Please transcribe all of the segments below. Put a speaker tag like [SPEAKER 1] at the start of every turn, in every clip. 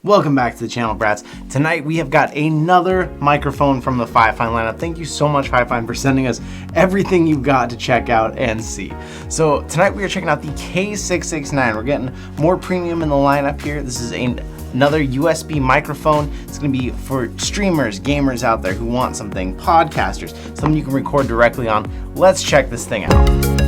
[SPEAKER 1] Welcome back to the channel, brats. Tonight we have got another microphone from the Fifine lineup. Thank you so much, Fifine, for sending us everything you've got to check out and see. So tonight we are checking out the K669. We're getting more premium in the lineup here. This is another USB microphone. It's going to be for streamers, gamers out there who want something, podcasters, something you can record directly on. Let's check this thing out.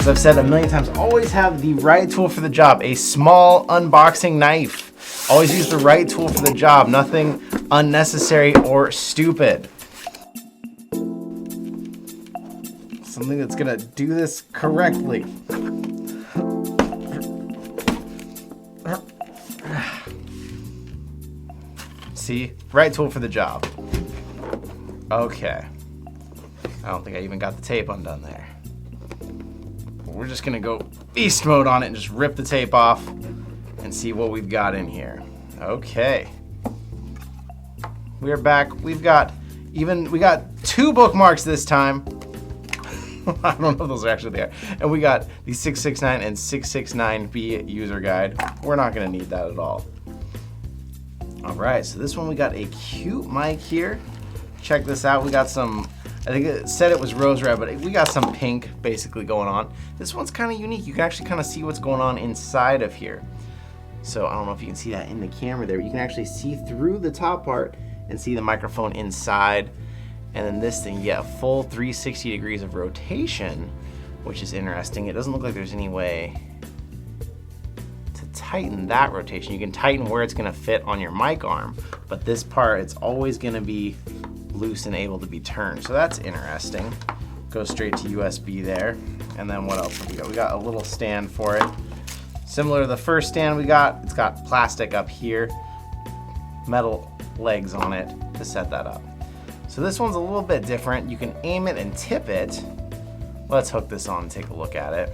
[SPEAKER 1] I've said a million times, always have the right tool for the job. A small unboxing knife. Always use the right tool for the job. Nothing unnecessary or stupid. Something that's gonna do this correctly. See? Right tool for the job. Okay. I don't think I even got the tape undone there. We're just gonna go beast mode on it and just rip the tape off and see what we've got in here. Okay. We're back. We got two bookmarks this time. I don't know if those are actually there. And we got the 669 and 669B user guide. We're not gonna need that at all. All right, so this one we got a cute mic here. Check this out. We got some, I think it said it was rose red, but we got some pink basically going on. This one's kind of unique. You can actually kind of see what's going on inside of here. So I don't know if you can see that in the camera there, but you can actually see through the top part and see the microphone inside. And then this thing, yeah, full 360 degrees of rotation, which is interesting. It doesn't look like there's any way to tighten that rotation. You can tighten where it's gonna fit on your mic arm, but this part, it's always gonna be loose and able to be turned. So that's interesting. Goes straight to USB there. And then what else have we got? We got a little stand for it. Similar to the first stand we got, it's got plastic up here, metal legs on it to set that up. So this one's a little bit different. You can aim it and tip it. Let's hook this on and take a look at it.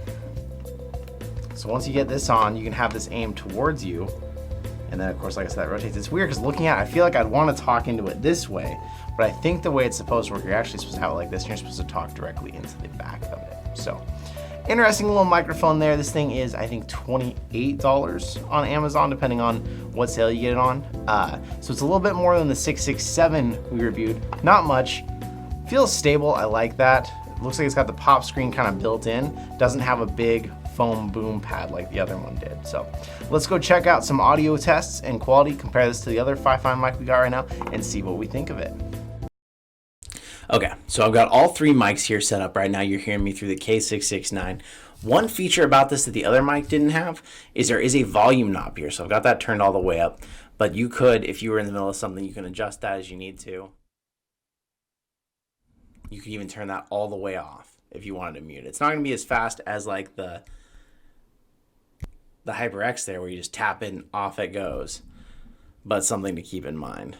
[SPEAKER 1] So once you get this on, you can have this aimed towards you. And then of course, like I said, that rotates. It's weird because looking at it, I feel like I'd want to talk into it this way, but I think the way it's supposed to work, you're actually supposed to have it like this, and you're supposed to talk directly into the back of it. So, interesting little microphone there. This thing is, I think, $28 on Amazon, depending on what sale you get it on. So it's a little bit more than the 667 we reviewed. Not much. Feels stable, I like that. It looks like it's got the pop screen kind of built in. Doesn't have a big foam boom pad like the other one did. So let's go check out some audio tests and quality, compare this to the other Fifine mic we got right now, and see what we think of it. Okay, so I've got all three mics here set up right now. You're hearing me through the K669. One feature about this that the other mic didn't have is there is a volume knob here. So I've got that turned all the way up, but you could, if you were in the middle of something, you can adjust that as you need to. You could even turn that all the way off if you wanted to mute it. It's not gonna be as fast as like the HyperX there, where you just tap it and off it goes, but something to keep in mind.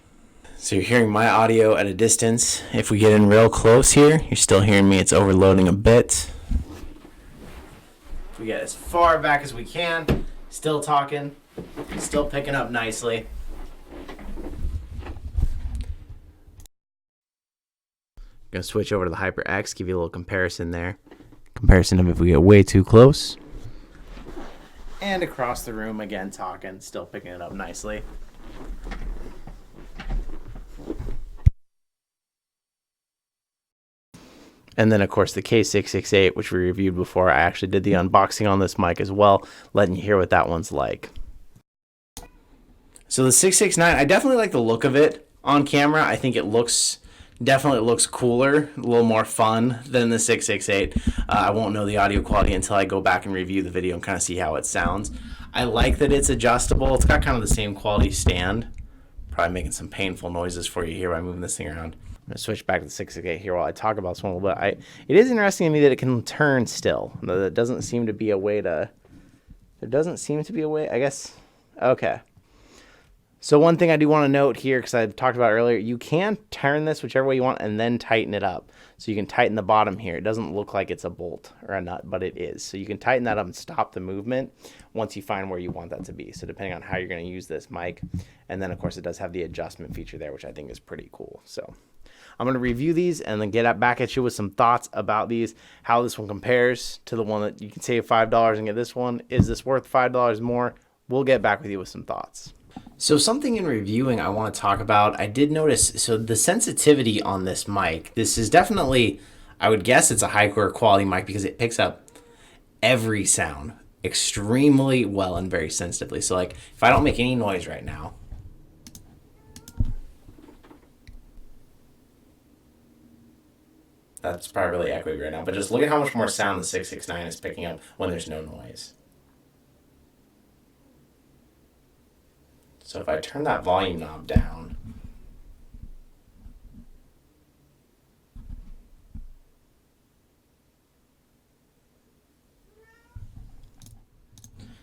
[SPEAKER 1] So you're hearing my audio at a distance. If we get in real close here, you're still hearing me. It's overloading a bit. If we get as far back as we can, still talking, still picking up nicely. Gonna switch over to the HyperX, give you a little comparison there. Comparison of if we get way too close. And across the room again, talking, still picking it up nicely. And then of course the K668, which we reviewed before. I actually did the unboxing on this mic as well, letting you hear what that one's like. So the 669, I definitely like the look of it on camera. I think it definitely looks cooler, a little more fun than the 668. I won't know the audio quality until I go back and review the video and kind of see how it sounds. I like that it's adjustable. It's got kind of the same quality stand. Probably making some painful noises for you here by moving this thing around. I'm going to switch back to the 668 here while I talk about this one a little bit. It is interesting to me that it can turn still. There doesn't seem to be a way, I guess. Okay. So one thing I do want to note here, because I talked about earlier, you can turn this whichever way you want and then tighten it up. So you can tighten the bottom here. It doesn't look like it's a bolt or a nut, but it is. So you can tighten that up and stop the movement once you find where you want that to be. So depending on how you're going to use this mic. And then, of course, it does have the adjustment feature there, which I think is pretty cool. So I'm going to review these and then get back at you with some thoughts about these, how this one compares to the one that you can save $5 and get this one. Is this worth $5 more? We'll get back with you with some thoughts. So something in reviewing I want to talk about, I did notice, so the sensitivity on this mic, this is definitely, I would guess it's a higher quality mic because it picks up every sound extremely well and very sensitively. So like if I don't make any noise right now, that's probably really echoey right now, but just look at how much more sound the 669 is picking up when there's no noise. So if I turn that volume knob down,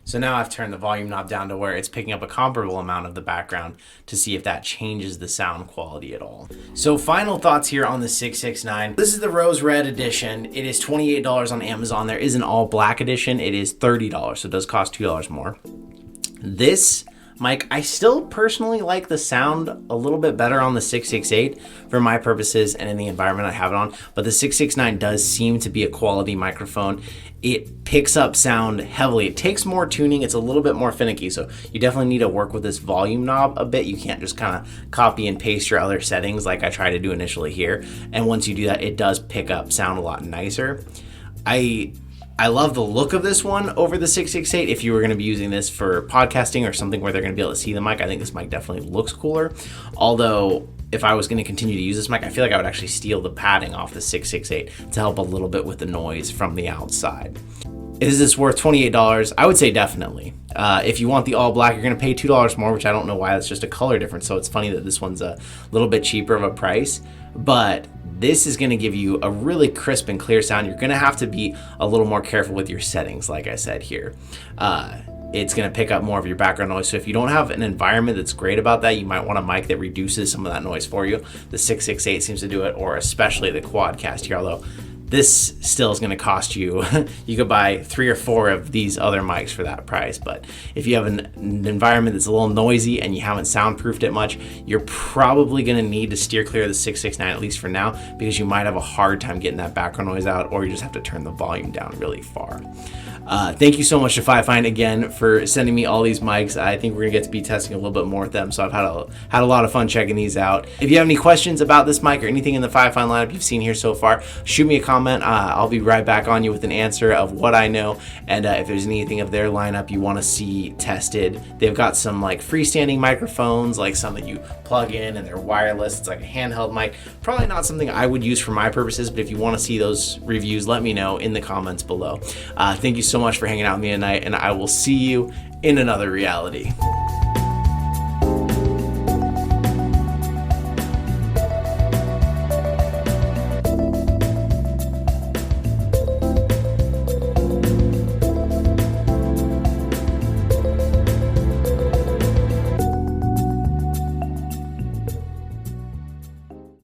[SPEAKER 1] so now I've turned the volume knob down to where it's picking up a comparable amount of the background to see if that changes the sound quality at all. So final thoughts here on the 669. This is the Rose Red edition. It is $28 on Amazon. There is an all black edition. It is $30, so it does cost $2 more. This mic, I still personally like the sound a little bit better on the 668 for my purposes and in the environment I have it on, but the 669 does seem to be a quality microphone. It picks up sound heavily. It takes more tuning. It's a little bit more finicky, so you definitely need to work with this volume knob a bit. You can't just kind of copy and paste your other settings like I tried to do initially here, and once you do that, it does pick up sound a lot nicer. I love the look of this one over the 668. If you were going to be using this for podcasting or something where they're going to be able to see the mic, I think this mic definitely looks cooler. Although, if I was going to continue to use this mic, I feel like I would actually steal the padding off the 668 to help a little bit with the noise from the outside. Is this worth $28? I would say definitely. If you want the all black, you're going to pay $2 more, which I don't know why. That's just a color difference. So it's funny that this one's a little bit cheaper of a price. But this is going to give you a really crisp and clear sound. You're going to have to be a little more careful with your settings, like I said here. It's going to pick up more of your background noise. So if you don't have an environment that's great about that, you might want a mic that reduces some of that noise for you. The 668 seems to do it, or especially the Quadcast here, although this still is going to cost you, you could buy 3 or 4 of these other mics for that price. But if you have an environment that's a little noisy and you haven't soundproofed it much, you're probably going to need to steer clear of the 669, at least for now, because you might have a hard time getting that background noise out, or you just have to turn the volume down really far. Thank you so much to Fifine again for sending me all these mics. I think we're gonna get to be testing a little bit more with them, so I've had a lot of fun checking these out. If you have any questions about this mic or anything in the Fifine lineup you've seen here so far, shoot me a comment. I'll be right back on you with an answer of what I know, and if there's anything of their lineup you want to see tested. They've got some like freestanding microphones, like some that you plug in and they're wireless. It's like a handheld mic. Probably not something I would use for my purposes, but if you want to see those reviews, let me know in the comments below. Thank you so much for hanging out with me tonight, and I will see you in another reality.